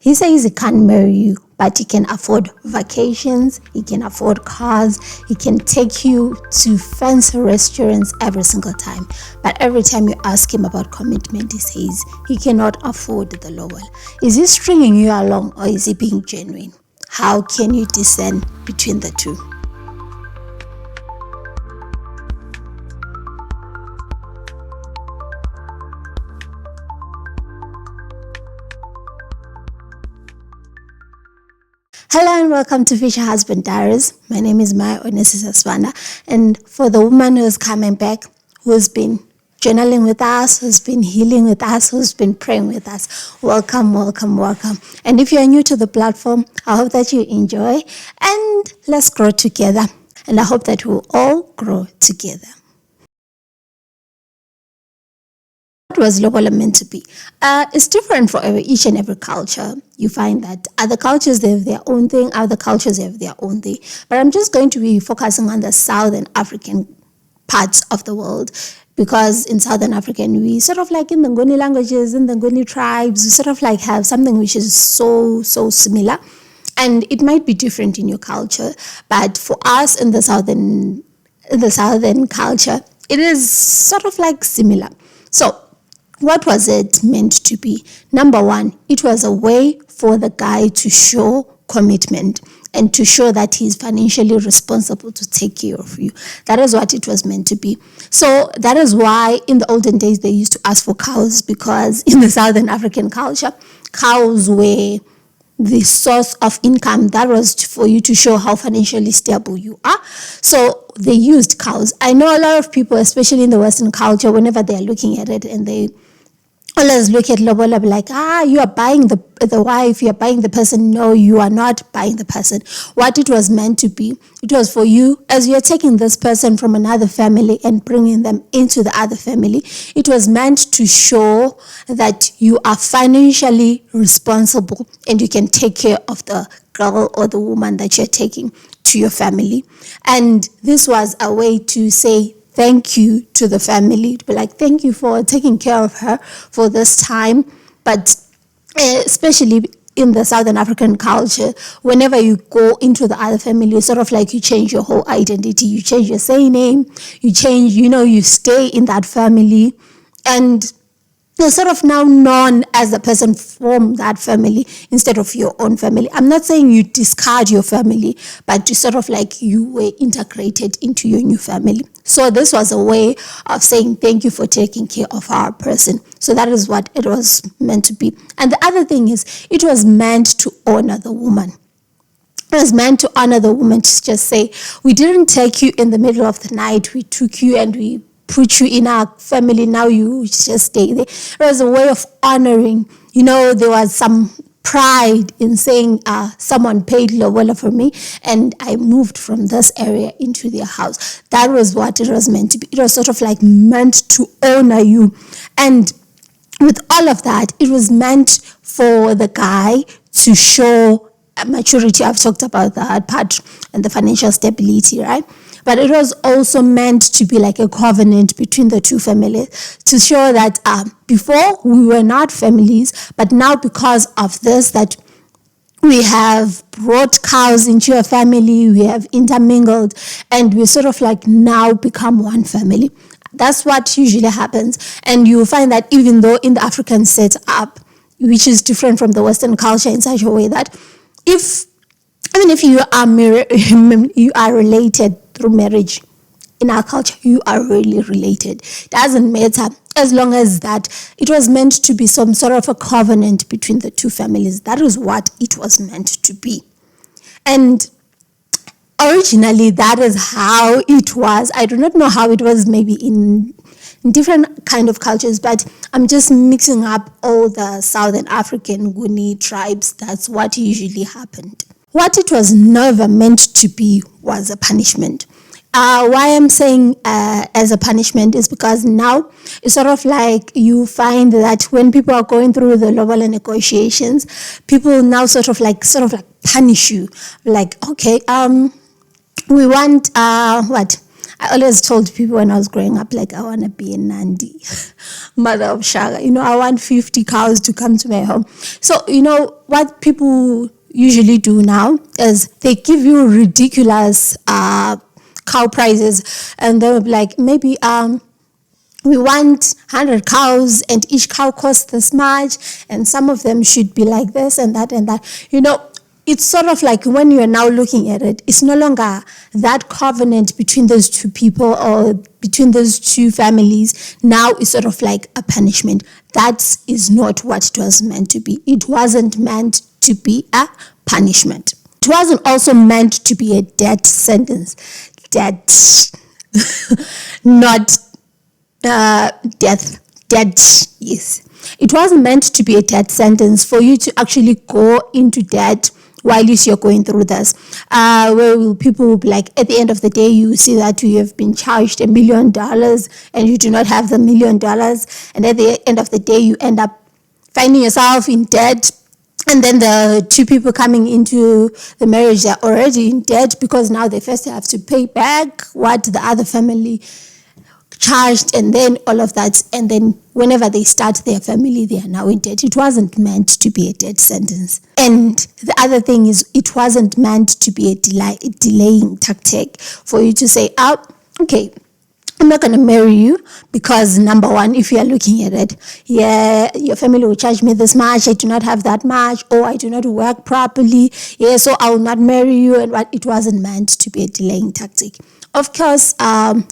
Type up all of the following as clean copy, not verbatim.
He says he can't marry you, but he can afford vacations, he can afford cars, he can take you to fancy restaurants every single time. But every time you ask him about commitment, he says he cannot afford the lobola. Is he stringing you along, or is he being genuine? How can you discern between the two? Hello and welcome to Future Husband Diaries. My name is Maya Onesisaswana, and for the woman who is coming back, who's been journaling with us, who's been healing with us, who's been praying with us, welcome, welcome, welcome. And if you're new to the platform, I hope that you enjoy, and let's grow together. And I hope that we'll all grow together. What was lobola meant to be? It's different for each and every culture. You find that other cultures, they have their own thing, other cultures have their own thing. But I'm just going to be focusing on the Southern African parts of the world, because in Southern African, we sort of like in the Nguni languages, in the Nguni tribes, we sort of like have something which is so similar. And it might be different in your culture, but for us in the Southern culture, it is sort of like similar. So what was it meant to be? Number one, it was a way for the guy to show commitment and to show that he's financially responsible to take care of you. That is what it was meant to be. So that is why in the olden days they used to ask for cows, because in the Southern African culture, cows were the source of income. That was for you to show how financially stable you are. So they used cows. I know a lot of people, especially in the Western culture, whenever they're looking at it and they always look at lobola like, you are buying the wife, you are buying the person. No, you are not buying the person. What it was meant to be, it was for you, as you're taking this person from another family and bringing them into the other family, it was meant to show that you are financially responsible and you can take care of the girl or the woman that you're taking to your family. And this was a way to say thank you to the family, to be like, thank you for taking care of her for this time. But especially in the Southern African culture, whenever you go into the other family, it's sort of like you change your whole identity. You change your surname, you change, you stay in that family, and you're sort of now known as the person from that family instead of your own family. I'm not saying you discard your family, but you sort of like you were integrated into your new family. So this was a way of saying thank you for taking care of our person. So that is what it was meant to be. And the other thing is, it was meant to honor the woman. It was meant to honor the woman, to just say, we didn't take you in the middle of the night, we took you and we put you in our family, now you just stay there. It was a way of honoring. There was some pride in saying, someone paid lobola for me and I moved from this area into their house. That was what it was meant to be. It was sort of like meant to honor you. And with all of that, it was meant for the guy to show maturity. I've talked about that part and the financial stability, right? But it was also meant to be like a covenant between the two families, to show that before we were not families, but now because of this, that we have brought cows into a family, we have intermingled, and we sort of like now become one family. That's what usually happens. And you find that even though in the African setup, which is different from the Western culture in such a way that if you are related through marriage, in our culture, you are really related. Doesn't matter, as long as that it was meant to be some sort of a covenant between the two families. That is what it was meant to be. And originally, that is how it was. I do not know how it was maybe in different kind of cultures, but I'm just mixing up all the Southern African Nguni tribes. That's what usually happened. What it was never meant to be was a punishment. Why I'm saying as a punishment is because now it's sort of like you find that when people are going through the lobola negotiations, people now sort of like punish you. Like, okay, we want I always told people when I was growing up, like, I want to be a Nandi, mother of Shaka. I want 50 cows to come to my home. So, what people usually do now is they give you ridiculous cow prices, and they'll be like, maybe we want 100 cows and each cow costs this much, and some of them should be like this and that and that. It's sort of like when you're now looking at it, it's no longer that covenant between those two people or between those two families. Now it's sort of like a punishment. That is not what it was meant to be. It wasn't meant to be a punishment. It wasn't also meant to be a death sentence. Death, not death, yes. It wasn't meant to be a death sentence for you to actually go into debt while you're going through this. Where people will be like, at the end of the day, you see that you have been charged $1 million and you do not have the $1 million. And at the end of the day, you end up finding yourself in debt. And then the two people coming into the marriage are already in debt because now they first have to pay back what the other family charged, and then all of that. And then whenever they start their family, they are now in debt. It wasn't meant to be a death sentence. And the other thing is, it wasn't meant to be a delaying tactic for you to say, okay, I'm not going to marry you because, number one, if you are looking at it, your family will charge me this much, I do not have that much, or I do not work properly, so I will not marry you. And it wasn't meant to be a delaying tactic. Of course,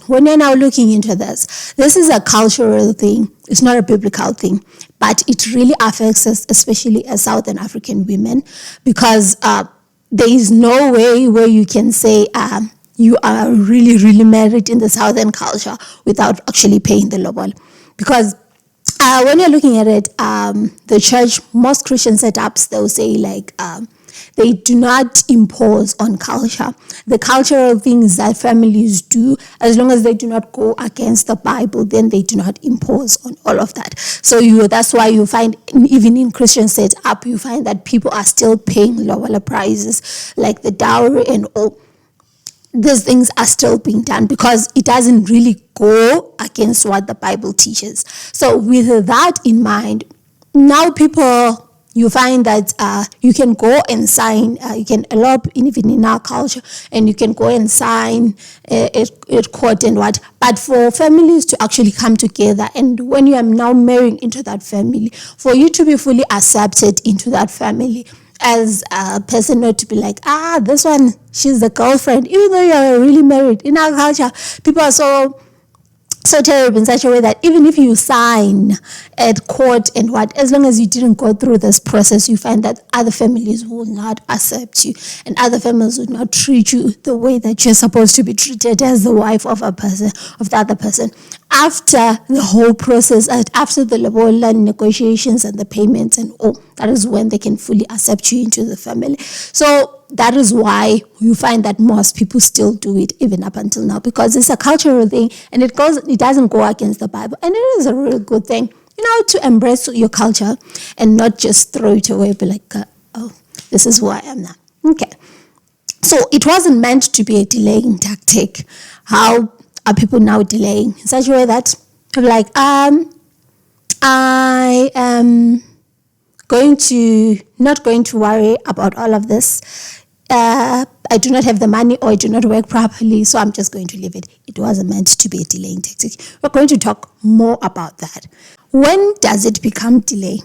when you're now looking into this is a cultural thing. It's not a biblical thing, but it really affects us, especially as Southern African women, because there is no way where you can say, you are really, really married in the Southern culture without actually paying the lobola. Because when you're looking at it, the church, most Christian setups, they'll say like, they do not impose on culture. The cultural things that families do, as long as they do not go against the Bible, then they do not impose on all of that. So that's why you find, even in Christian setup, you find that people are still paying lobola prices, like the dowry and all. These things are still being done because it doesn't really go against what the Bible teaches. So with that in mind, now you find that you can go and sign, you can elope even in our culture, and you can go and sign at court and what. But for families to actually come together, and when you are now marrying into that family, for you to be fully accepted into that family, as a person, not to be like, this one, she's the girlfriend, even though you're really married. In our culture, people are so terrible in such a way that even if you sign at court and what, as long as you didn't go through this process, you find that other families will not accept you, and other families will not treat you the way that you're supposed to be treated as the wife of the other person. After the whole process, after the lobola negotiations and the payments and all, that is when they can fully accept you into the family. So that is why you find that most people still do it even up until now, because it's a cultural thing, and it doesn't go against the Bible, and it is a really good thing, to embrace your culture and not just throw it away, be like, this is who I am now. Okay. So it wasn't meant to be a delaying tactic. How are people now delaying in such a way that people like, I am not going to worry about all of this. I do not have the money, or I do not work properly, so I'm just going to leave it. It wasn't meant to be a delaying tactic. We're going to talk more about that. When does it become delay?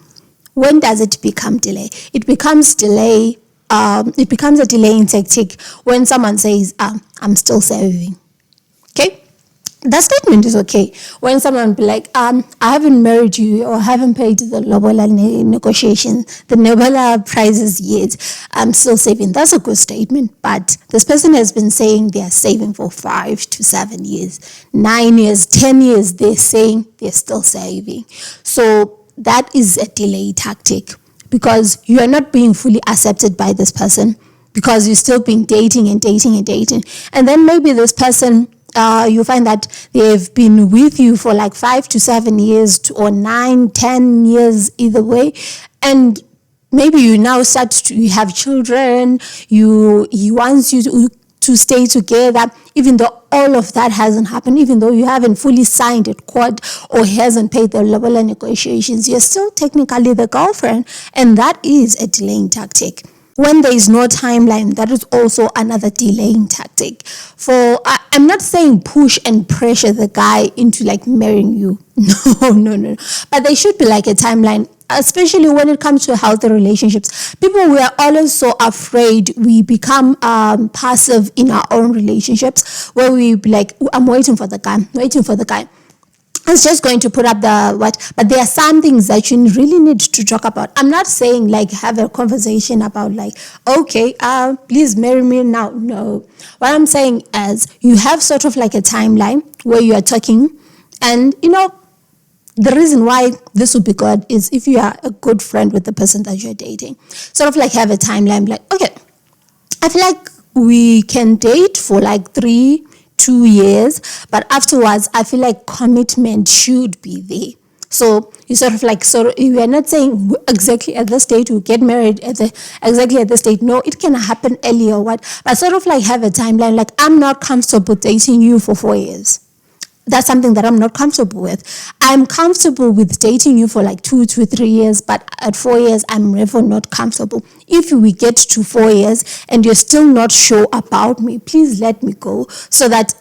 When does it become delay? It becomes delay. It becomes a delaying tactic when someone says, I'm still saving. Okay? That statement is okay. When someone be like, I haven't married you, or haven't paid the lobola negotiations, the lobola prices yet, I'm still saving. That's a good statement. But this person has been saying they are saving for 5 to 7 years, 9 years, 10 years. They're saying they're still saving. So that is a delay tactic, because you are not being fully accepted by this person, because you're still being dating. And then maybe this person, you find that they've been with you for like 5 to 7 years, or 9, 10 years, either way. And maybe you now start to have children. He wants you to stay together, even though all of that hasn't happened, even though you haven't fully signed at court or hasn't paid the lobola negotiations, you're still technically the girlfriend, and that is a delaying tactic. When there is no timeline, that is also another delaying tactic. I'm not saying push and pressure the guy into like marrying you. No. But there should be like a timeline, especially when it comes to healthy relationships. People, we are always so afraid we become passive in our own relationships, where we be like, I'm waiting for the guy. It's just going to put up the what, but there are some things that you really need to talk about. I'm not saying like have a conversation about like, okay, please marry me now. No, what I'm saying is you have sort of like a timeline where you are talking, and the reason why this would be good is if you are a good friend with the person that you're dating, sort of like have a timeline, like, okay, I feel like we can date for like 2 years, but afterwards I feel like commitment should be there. So you you are not saying exactly at this date we'll get married exactly at this date. No, it can happen earlier, but sort of like have a timeline, like I'm not comfortable dating you for 4 years. That's something that I'm not comfortable with. I'm comfortable with dating you for like 2 to 3 years, but at 4 years, I'm never not comfortable. If we get to 4 years and you're still not sure about me, please let me go, so that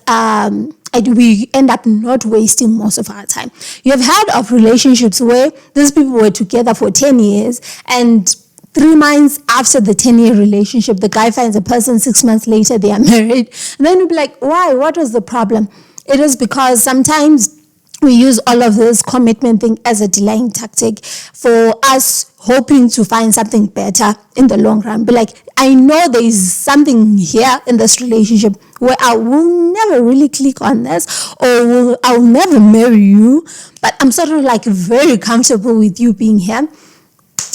we end up not wasting most of our time. You have heard of relationships where these people were together for 10 years, and 3 months after the 10-year relationship, the guy finds a person, 6 months later, they are married. And then you'll be like, why? What was the problem? It is because sometimes we use all of this commitment thing as a delaying tactic for us hoping to find something better in the long run. But like, I know there is something here in this relationship where I will never really click on this, or I'll never marry you, but I'm sort of like very comfortable with you being here.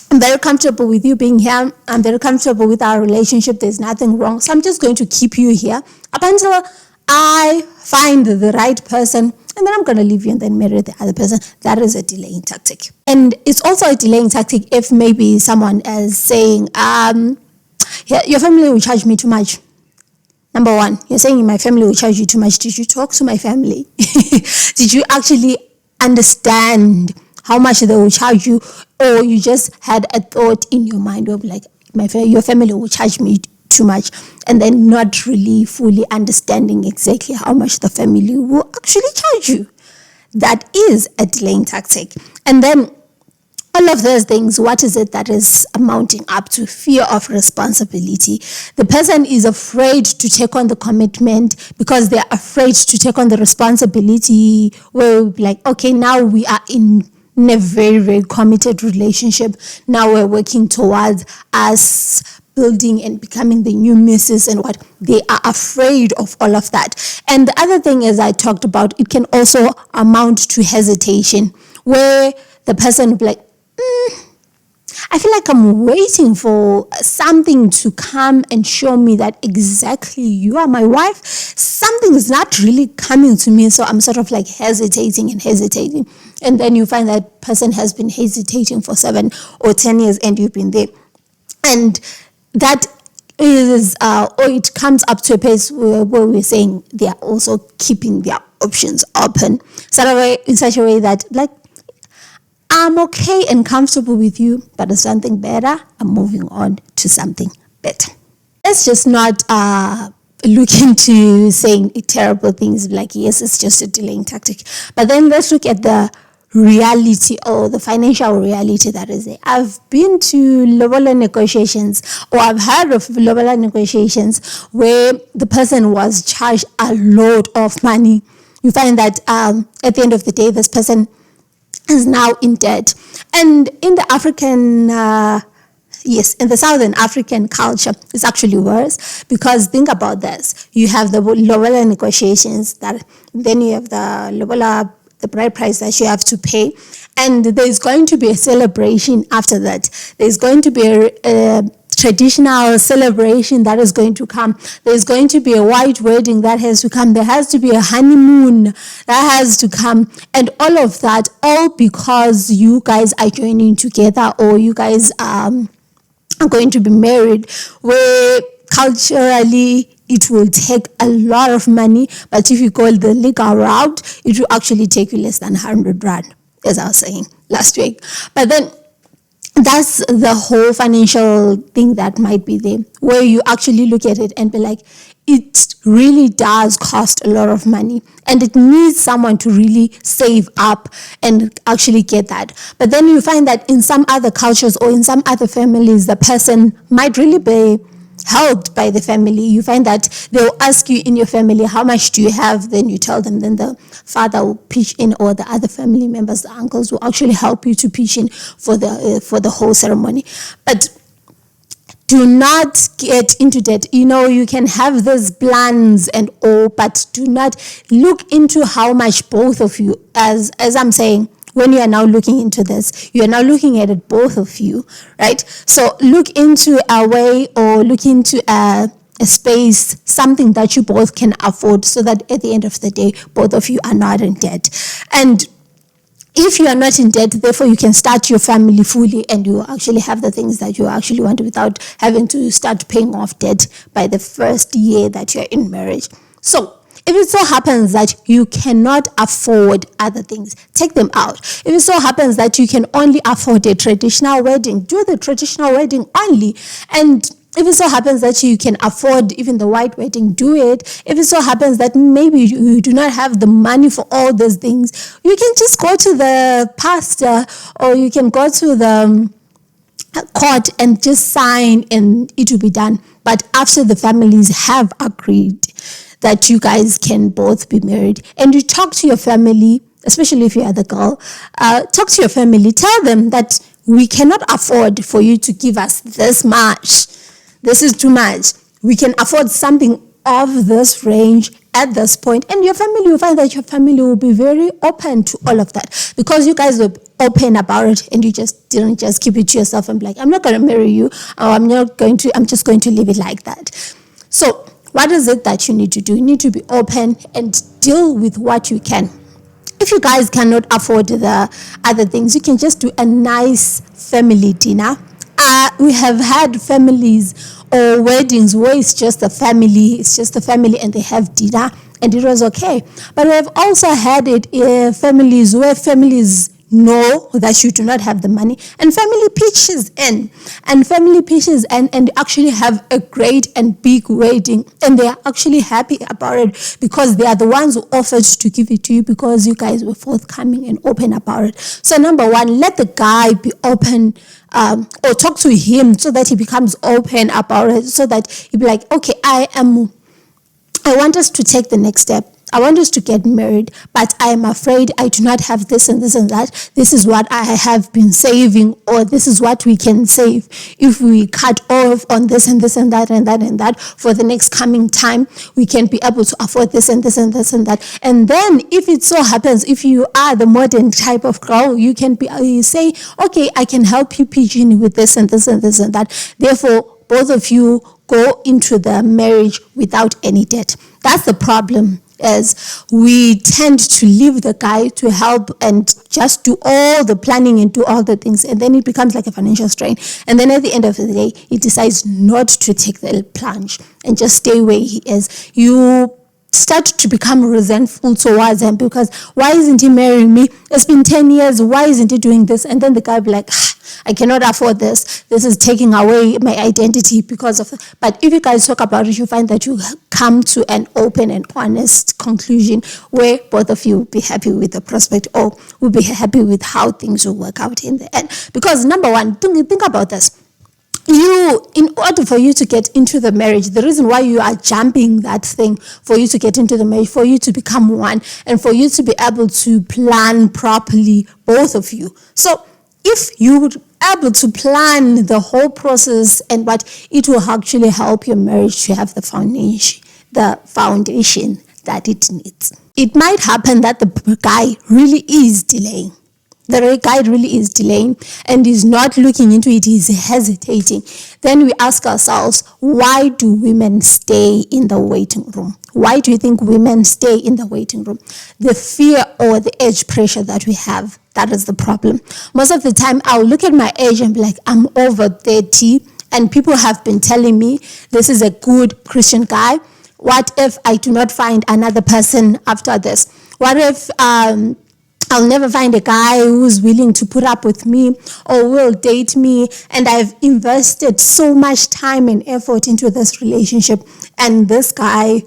I'm very comfortable with you being here. I'm very comfortable with our relationship. There's nothing wrong. So I'm just going to keep you here up until I find the right person, and then I'm going to leave you and then marry the other person. That is a delaying tactic. And it's also a delaying tactic if maybe someone is saying, your family will charge me too much. Number one, you're saying my family will charge you too much. Did you talk to my family? Did you actually understand how much they will charge you? Or you just had a thought in your mind of like, your family will charge me too much, and then not really fully understanding exactly how much the family will actually charge you. That is a delaying tactic. And then all of those things, what is it that is amounting up to? Fear of responsibility. The person is afraid to take on the commitment because they're afraid to take on the responsibility, where like, okay, now we are in a very, very committed relationship. Now we're working towards us building and becoming the new missus, and what they are afraid of all of that. And the other thing is, I talked about, it can also amount to hesitation, where the person will be like, I feel like I'm waiting for something to come and show me that exactly you are my wife. Something is not really coming to me, so I'm sort of like hesitating. And then you find that person has been hesitating for 7 or 10 years and you've been there. And that is, or it comes up to a place where we're saying they are also keeping their options open, in such a way that like, I'm okay and comfortable with you, but if something better, I'm moving on to something better. Let's just not look into saying terrible things like, yes, it's just a delaying tactic. But then let's look at the reality, or the financial reality that is there. I've been to lobola negotiations, or I've heard of lobola negotiations where the person was charged a lot of money. You find that at the end of the day, this person is now in debt. And in the African, in the Southern African culture, it's actually worse, because think about this. You have the lobola negotiations, then you have the lobola, the bride price that you have to pay, and there's going to be a celebration after that. There's going to be a traditional celebration that is going to come. There's going to be a white wedding that has to come. There has to be a honeymoon that has to come, and all of that, all because you guys are joining together, or you guys are going to be married, where culturally it will take a lot of money, but if you go the legal route, it will actually take you less than 100 rand, as I was saying last week. But then that's the whole financial thing that might be there, where you actually look at it and be like, it really does cost a lot of money and it needs someone to really save up and actually get that. But then you find that in some other cultures or in some other families, the person might really be helped by the family. You find that they'll ask you in your family, how much do you have? Then you tell them, then the father will pitch in, or the other family members, the uncles, will actually help you to pitch in for the whole ceremony. But do not get into debt. You can have these plans and all, but do not look into how much both of you, as I'm saying, when you are now looking into this, you are now looking at it, both of you, right? So look into a way, or look into a space, something that you both can afford, so that at the end of the day, both of you are not in debt. And if you are not in debt, therefore you can start your family fully and you actually have the things that you actually want without having to start paying off debt by the first year that you're in marriage. So if it so happens that you cannot afford other things, take them out. If it so happens that you can only afford a traditional wedding, do the traditional wedding only. And if it so happens that you can afford even the white wedding, do it. If it so happens that maybe you do not have the money for all those things, you can just go to the pastor, or you can go to the court and just sign and it will be done. But after the families have agreed that you guys can both be married, and you talk to your family, especially if you are the girl, talk to your family, tell them that we cannot afford for you to give us this much. This is too much. We can afford something of this range at this point. And your family will find that your family will be very open to all of that, because you guys were open about it and you just didn't just keep it to yourself and be like, I'm not going to marry you, or I'm just going to leave it like that. So what is it that you need to do? You need to be open and deal with what you can. If you guys cannot afford the other things, you can just do a nice family dinner. We have had families or weddings where it's just a family and they have dinner and it was okay. But we have also had it families where families know that you do not have the money, and family pitches in and actually have a great and big wedding, and they are actually happy about it because they are the ones who offered to give it to you, because you guys were forthcoming and open about it. So number one, let the guy be open, or talk to him so that he becomes open about it, so that he'll be like, okay, I want us to take the next step. I want us to get married, but I am afraid I do not have this and this and that. This is what I have been saving, or this is what we can save if we cut off on this and this and that and that and that for the next coming time. We can be able to afford this and this and this and that. And then if it so happens, if you are the modern type of girl, you can you say, okay, I can help you pitch in with this and this and this and that. Therefore, both of you go into the marriage without any debt. That's the problem. As we tend to leave the guy to help and just do all the planning and do all the things, and then it becomes like a financial strain. And then at the end of the day, he decides not to take the plunge and just stay where he is. You start to become resentful towards him, because why isn't he marrying me? It's been 10 years. Why isn't he doing this? And then the guy will be like, I cannot afford this. This is taking away my identity because of... But if you guys talk about it, you find that you come to an open and honest conclusion where both of you will be happy with the prospect, or will be happy with how things will work out in the end. Because number one, think about this. In order for you to get into the marriage, the reason why you are jumping that thing for you to get into the marriage, for you to become one, and for you to be able to plan properly, both of you. So if you would able to plan the whole process, and what it will actually help your marriage to have the foundation that it needs. It might happen that the guy really is delaying. The guy really is delaying and is not looking into it, he's hesitating. Then we ask ourselves, why do women stay in the waiting room? Why do you think women stay in the waiting room? The fear or the age pressure that we have, that is the problem. Most of the time, I'll look at my age and be like, I'm over 30, and people have been telling me this is a good Christian guy. What if I do not find another person after this? What if I'll never find a guy who's willing to put up with me or will date me, and I've invested so much time and effort into this relationship, and this guy,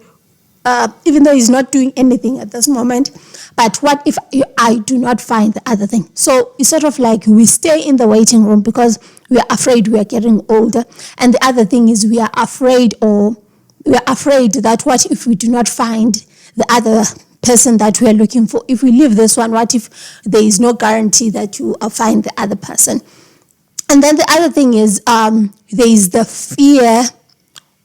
even though he's not doing anything at this moment, but what if I do not find the other thing? So it's sort of like we stay in the waiting room because we are afraid we are getting older. And the other thing is we are afraid that what if we do not find the other person that we are looking for? If we leave this one, what if there is no guarantee that you will find the other person? And then the other thing is there is the fear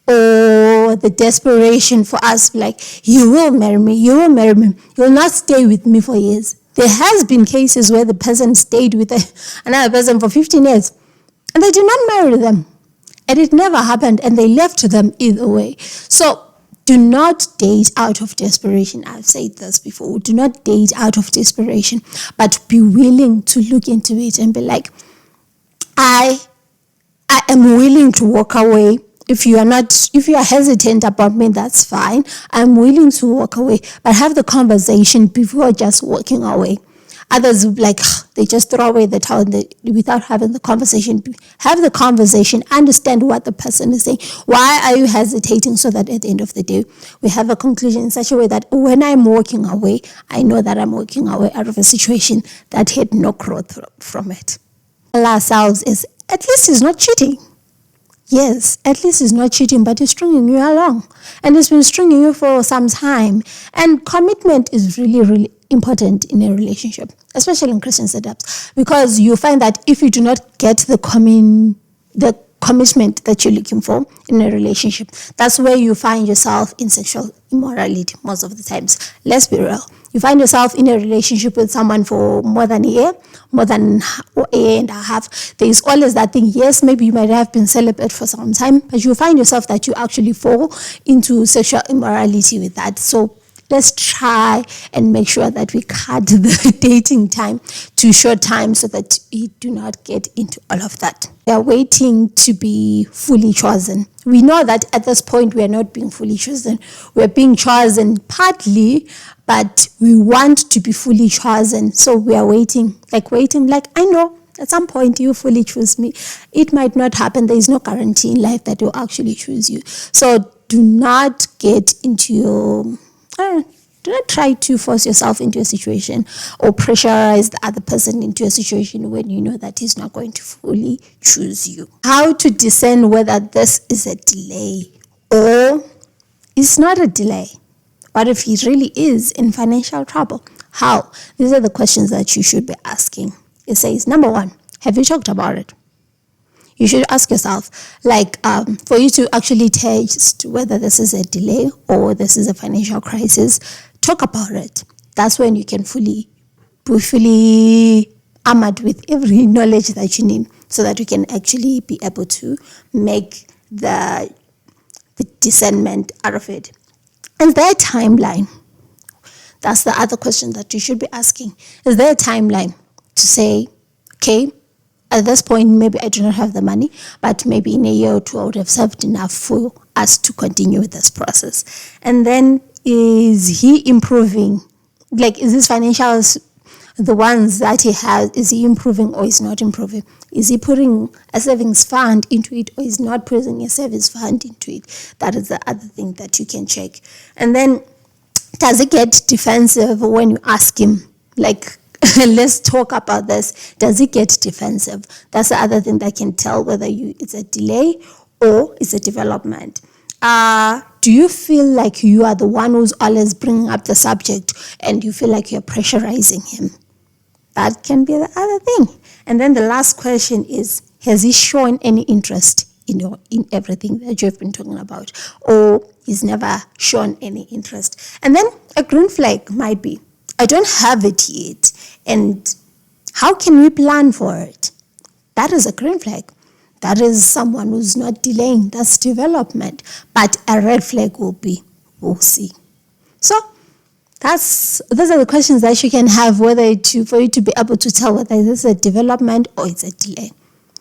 or the desperation for us, like, you will marry me, you'll not stay with me for years. There has been cases where the person stayed with another person for 15 years and they did not marry them, and it never happened, and they left them either way. So do not date out of desperation. I've said this before. Do not date out of desperation, but be willing to look into it and be like, I am willing to walk away. If you are hesitant about me, that's fine. I'm willing to walk away, but have the conversation before just walking away. Others, like, they just throw away the towel without having the conversation. Have the conversation, understand what the person is saying. Why are you hesitating? So that at the end of the day, we have a conclusion in such a way that when I'm walking away, I know that I'm walking away out of a situation that had no growth from it. Tell ourselves is, at least he's not cheating. Yes, at least he's not cheating, but he's stringing you along. And he's been stringing you for some time. And commitment is really, really important in a relationship, especially in Christian setups, because you find that if you do not get the commitment that you're looking for in a relationship, that's where you find yourself in sexual immorality most of the times. Let's be real. You find yourself in a relationship with someone for more than a year and a half. There is always that thing. Yes, maybe you might have been celibate for some time, but you find yourself that you actually fall into sexual immorality with that. So let's try and make sure that we cut the dating time to short time so that we do not get into all of that. We are waiting to be fully chosen. We know that at this point we are not being fully chosen. We are being chosen partly, but we want to be fully chosen. So we are waiting, like I know at some point you fully choose me. It might not happen. There is no guarantee in life that you'll actually choose you. So do not get into do not try to force yourself into a situation or pressurize the other person into a situation when you know that he's not going to fully choose you. How to discern whether this is a delay or it's not a delay. What if he really is in financial trouble? How? These are the questions that you should be asking. It says, number one, have you talked about it? You should ask yourself, for you to actually test whether this is a delay or this is a financial crisis, talk about it. That's when you can be fully armored with every knowledge that you need so that you can actually be able to make the discernment out of it. Is there a timeline? That's the other question that you should be asking. Is there a timeline to say, okay, at this point, maybe I do not have the money, but maybe in a year or two, I would have saved enough for us to continue with this process. And then, is he improving? Is his financials, the ones that he has, is he improving or is not improving? Is he putting a savings fund into it or is not putting a savings fund into it? That is the other thing that you can check. And then, does he get defensive when you ask him, let's talk about this. Does it get defensive? That's the other thing that can tell whether it's a delay or it's a development. Do you feel like you are the one who's always bringing up the subject and you feel like you're pressurizing him? That can be the other thing. And then the last question is, has he shown any interest in everything that you've been talking about? Or he's never shown any interest? And then a green flag might be, I don't have it yet, and how can we plan for it? That is a green flag. That is someone who's not delaying. That's development. But a red flag will be, we'll see. So those are the questions that you can have for you to be able to tell whether this is a development or it's a delay.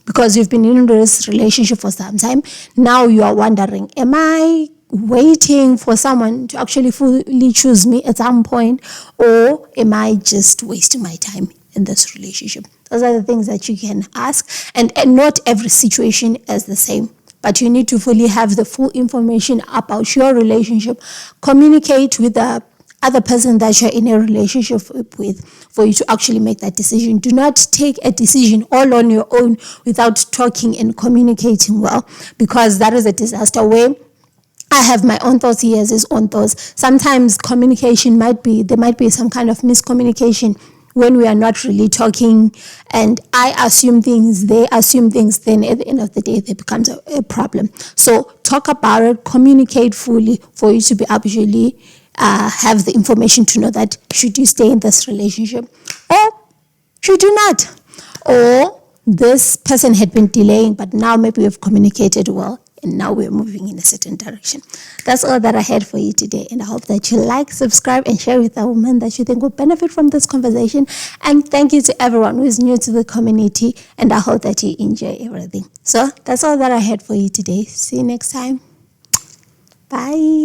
because you've been in this relationship for some time. Now you are wondering, am I waiting for someone to actually fully choose me at some point, or am I just wasting my time in this relationship? Those are the things that you can ask, and not every situation is the same, but you need to fully have the full information about your relationship. Communicate with the other person that you're in a relationship with for you to actually make that decision. Do not take a decision all on your own without talking and communicating well, because that is a disaster. Where I have my own thoughts, he has his own thoughts. Sometimes there might be some kind of miscommunication when we are not really talking, and I assume things, they assume things, then at the end of the day, there becomes a problem. So talk about it, communicate fully for you to be actually have the information to know that should you stay in this relationship or should you not. Or this person had been delaying, but now maybe we've communicated well, and now we're moving in a certain direction. That's all that I had for you today, and I hope that you like, subscribe, and share with a woman that you think will benefit from this conversation. And thank you to everyone who is new to the community, and I hope that you enjoy everything. So that's all that I had for you today. See you next time. Bye.